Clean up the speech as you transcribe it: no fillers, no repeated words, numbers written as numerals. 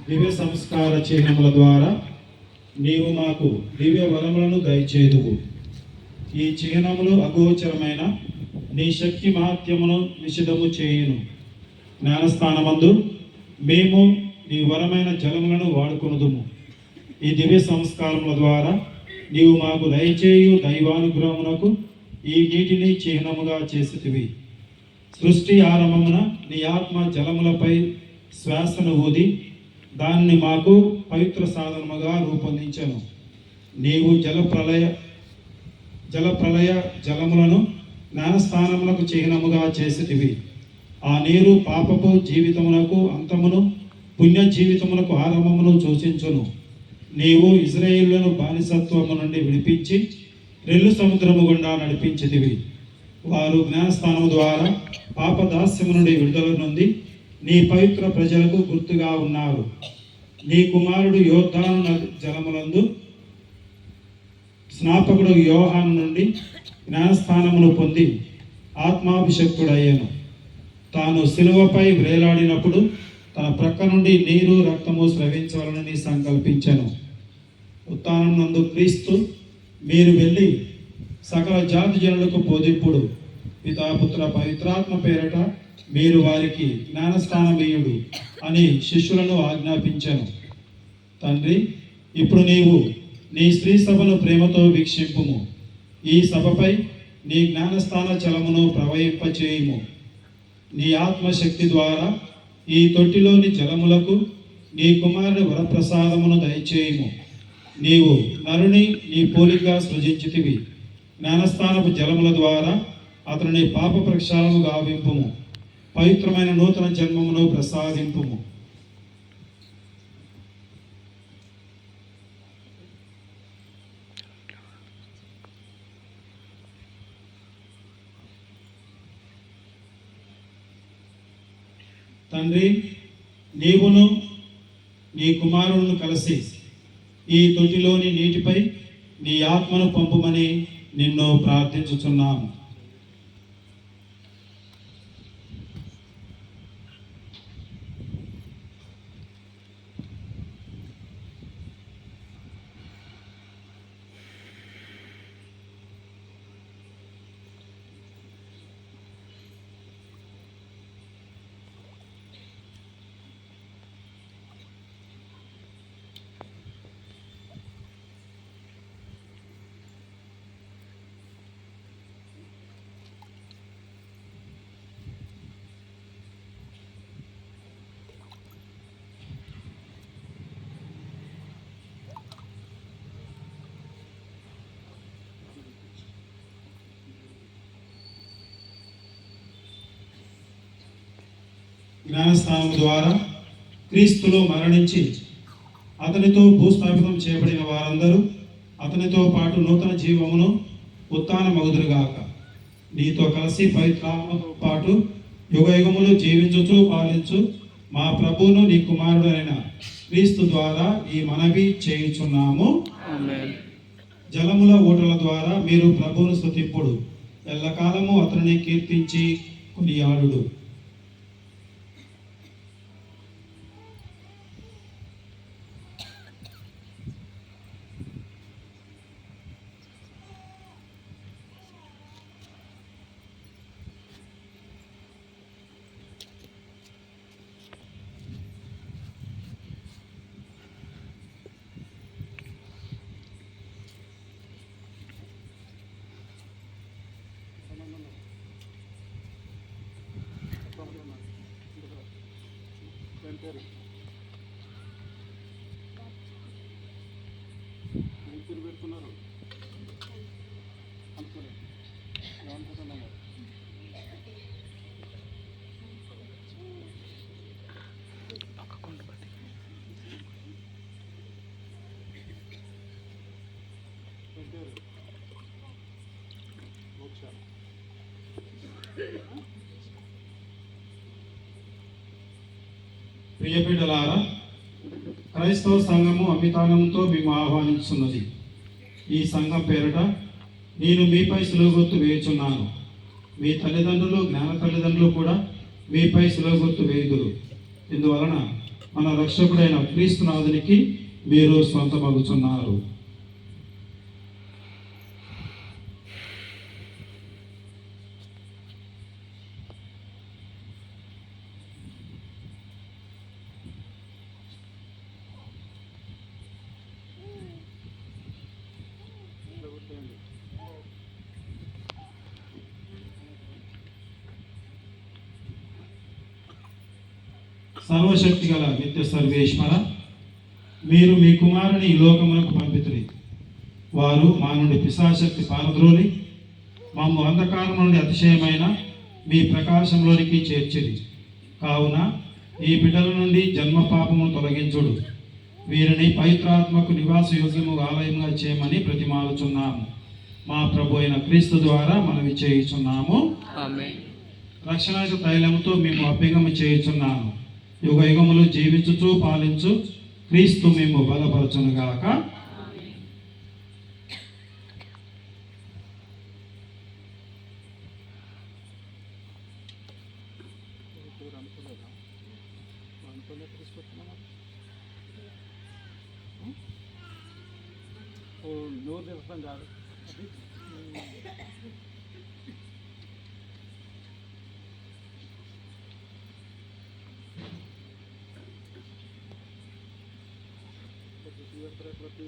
దివ్య సంస్కార చిహ్నముల ద్వారా నీవు మాకు దివ్య వరములను దయచేదువు. ఈ చిహ్నములు అగోచరమైన నీ శక్తి మహాత్యమును నిషిధము చేయును. జ్ఞానస్థానమందు మేము నీ వరమైన జలములను వాడుకొనుదుము. ఈ దివ్య సంస్కారముల ద్వారా నీవు మాకు దయచేయు దైవానుగ్రహమునకు ఈ నీటిని చిహ్నముగా చేసితివి. సృష్టి ఆరంభమున నీ ఆత్మ జలములపై శ్వాసను ఊది దాన్ని మాకు పవిత్ర సాధనముగా రూపొందించను. నీవు జలప్రలయ జలములను జ్ఞానస్థానములకు చిహ్నముగా చేసితివి. ఆ నీరు పాపపు జీవితమునకు అంతమును, పుణ్య జీవితమునకు ఆరంభమును సూచించును. నీవు ఇశ్రాయేలును బానిసత్వము నుండి విడిపించి రెల్లు సముద్రము గుండా నడిపించితివి. వారు జ్ఞానస్థానము ద్వారా పాపదాస్యము నుండి విడుదల నుండి నీ పవిత్ర ప్రజలకు గుర్తుగా ఉన్నారు. నీ కుమారుడు యోర్దాను జలములందు స్నాపకుడు యోహాను నుండి జ్ఞానస్థానమును పొంది ఆత్మాభిషక్తుడయ్యాను. తాను శిలువపై వ్రేలాడినప్పుడు తన ప్రక్క నుండి నీరు రక్తము స్రవించాలని సంకల్పించాను. ఉత్థానం నందు క్రీస్తు మీరు వెళ్ళి సకల జాతి జనులకు బోధింపుడు. పితాపుత్ర పవిత్రాత్మ పేరట మీరు వారికి జ్ఞానస్థానమీయుడు అని శిష్యులను ఆజ్ఞాపించాను. తండ్రి, ఇప్పుడు నీవు నీ స్త్రీ సభను ప్రేమతో వీక్షింపుము. ఈ సభపై నీ జ్ఞానస్థాన చలమును ప్రవహింపచేయుము. నీ ఆత్మశక్తి ద్వారా ఈ తొట్టిలోని జలములకు నీ కుమారుని వరప్రసాదమును దయచేయుము. నీవు నరుని నీ పోలికగా సృజించితివి. జ్ఞానస్థానపు జలముల ద్వారా అతనిని పాప ప్రక్షాళన గావింపుము. పవిత్రమైన నూతన జన్మమును ప్రసాదింపుము. తండ్రి, నీవును నీ కుమారులను కలిసి ఈ తొట్టిలోని నీటిపై నీ ఆత్మను పంపుమని నిన్ను ప్రార్థించుచున్నాము. జ్ఞానస్థానం ద్వారా క్రీస్తులో మరణించి అతనితో భూస్థాపితం చేయబడిన వారందరూ అతనితో పాటు నూతన జీవమును ఉత్థానమగుదురుగాక. నీతో కలిసి పవిత్రాత్మతో పాటు యుగయుగములు జీవించుచు పాలించు మా ప్రభువును నీ కుమారుడు అయిన క్రీస్తు ద్వారా ఈ మనవి చేయుచున్నాము. జలముల ఊటల ద్వారా మీరు ప్రభువును స్తుతింపుడు. ఎల్లకాలము అతనిని కీర్తించి కొనియాడుడు. పెడుతున్నారు ప్రియబిడ్డలారా, క్రైస్తవ సంఘము అమితానంతో మేము ఆహ్వానిస్తున్నది. ఈ సంఘం పేరట నేను మీపై సులుగుర్తు వేయుచున్నాను. మీ తల్లిదండ్రులు జ్ఞాన తల్లిదండ్రులు కూడా మీపై సులుగుర్తు వేయుదురు. ఇందువలన మన రక్షకుడైన క్రీస్తునాథునికి మీరు సొంతమగుచున్నారు. సర్వశక్తి గల నిత్య సర్వేశ్వర, మీరు మీ కుమారుని ఈ లోకమునకు పంపితురి. వారు మా నుండి పిశాచక్తి పారద్రోలి మమ్ము అంధకారం నుండి అతిశయమైన మీ ప్రకాశంలోనికి చేర్చిరి. కావున ఈ బిడ్డల నుండి జన్మ పాపము తొలగించుడు, వీరిని పవిత్రాత్మకు నివాస యోగ్యము ఆలయంగా చేయమని ప్రతిమాలుచున్నాము. మా ప్రభు అయిన క్రీస్తు ద్వారా మనవి చేయుచున్నాము. ఆమేన్. రక్షణాయుత తైలముతో మేము అభ్యంగము చేయుచున్నాము. యుగ యుగములు జీవించుచు పాలించు క్రీస్తు మేము బలపరచునుగాక. నోరు తెస్తాం కాదు. ప్రతి